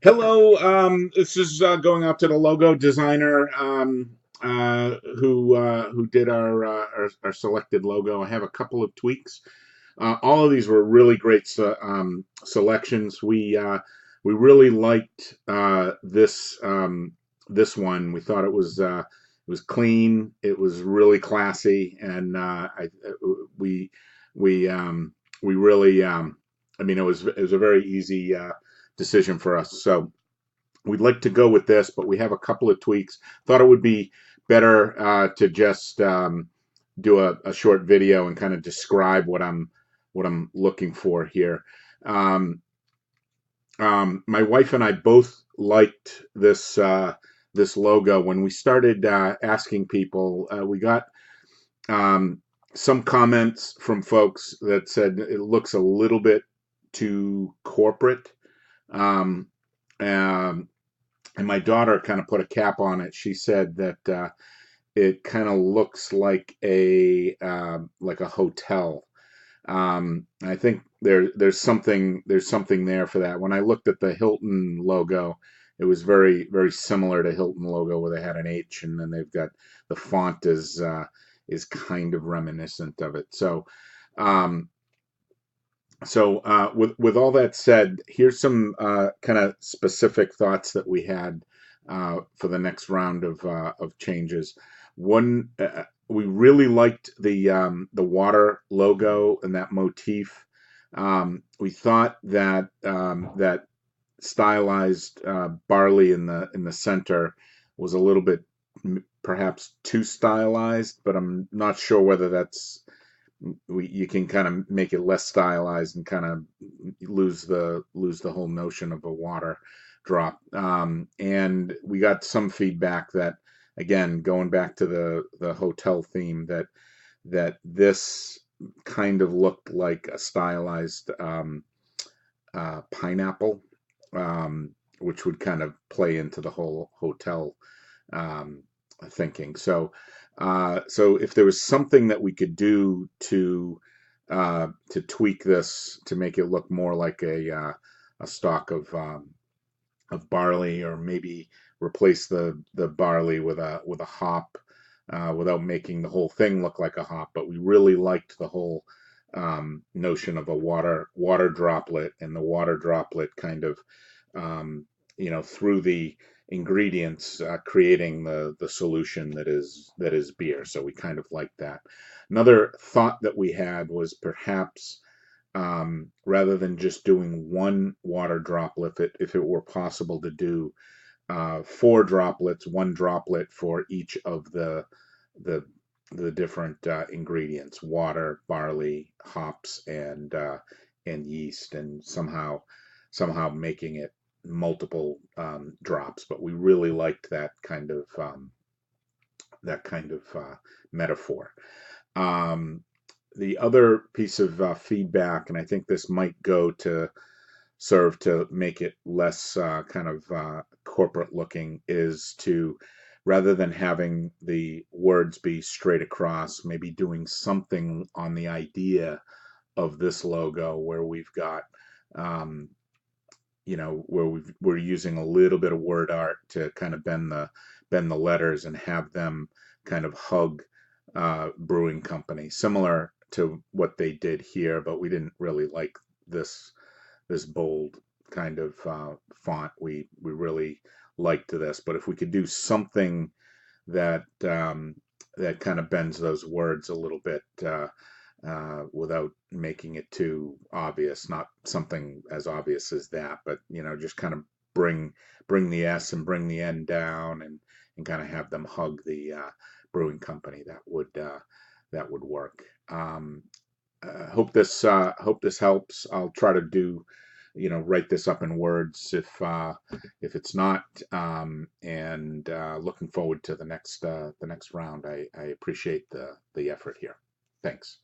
Hello, this is going out to the logo designer who did our selected logo. I have a couple of tweaks. All of these were really great selections. We really liked this one. We thought it was clean. It was really classy, and we we we really I mean it was a very easy decision for us. So we'd like to go with this, but we have a couple of tweaks. Thought it would be better to just do a short video and kind of describe what I'm looking for here. Um, my wife and I both liked this logo. When we started asking people, we got um, some comments from folks that said it looks a little bit too corporate. Um, um, and my daughter kind of put a cap on it. She said that it kind of looks like a hotel. I think there's something there for that. When I looked at the Hilton logo, it was very similar to Hilton logo where they had an H and then they've got the font is kind of reminiscent of it. Um, with all that said, here's some kind of specific thoughts that we had for the next round of changes. One, we really liked the water logo and that motif. We thought that that stylized barley in the center was a little bit perhaps too stylized, but I'm not sure whether that's you can kind of make it less stylized and kind of lose the whole notion of a water drop. And we got some feedback that, again, going back to the hotel theme, that this kind of looked like a stylized pineapple, which would kind of play into the whole hotel um, thinking. So if there was something that we could do to tweak this to make it look more like a stalk of barley, or maybe replace the barley with a hop without making the whole thing look like a hop. But we really liked the whole notion of a water droplet, and the water droplet kind of through the ingredients creating the solution that is beer. So we kind of like that. Another thought that we had was perhaps rather than just doing one water droplet, if it were possible to do four droplets, one droplet for each of the the different ingredients: water, barley, hops, and yeast, and somehow making it multiple drops. But we really liked that kind of metaphor. Um, the other piece of feedback, and I think this might go to serve to make it less kind of corporate looking, is to, rather than having the words be straight across, maybe doing something on the idea of this logo where we've got um, where we're using a little bit of word art to kind of bend the letters and have them kind of hug brewing company, similar to what they did here. But we didn't really like this bold kind of font. We really liked this, but if we could do something that that kind of bends those words a little bit without making it too obvious, not something as obvious as that, but just kind of bring the S and bring the N down, and kind of have them hug the brewing company. That would work. Hope this helps. I'll try to do write this up in words if it's not, and looking forward to the next round. I appreciate the effort here. Thanks.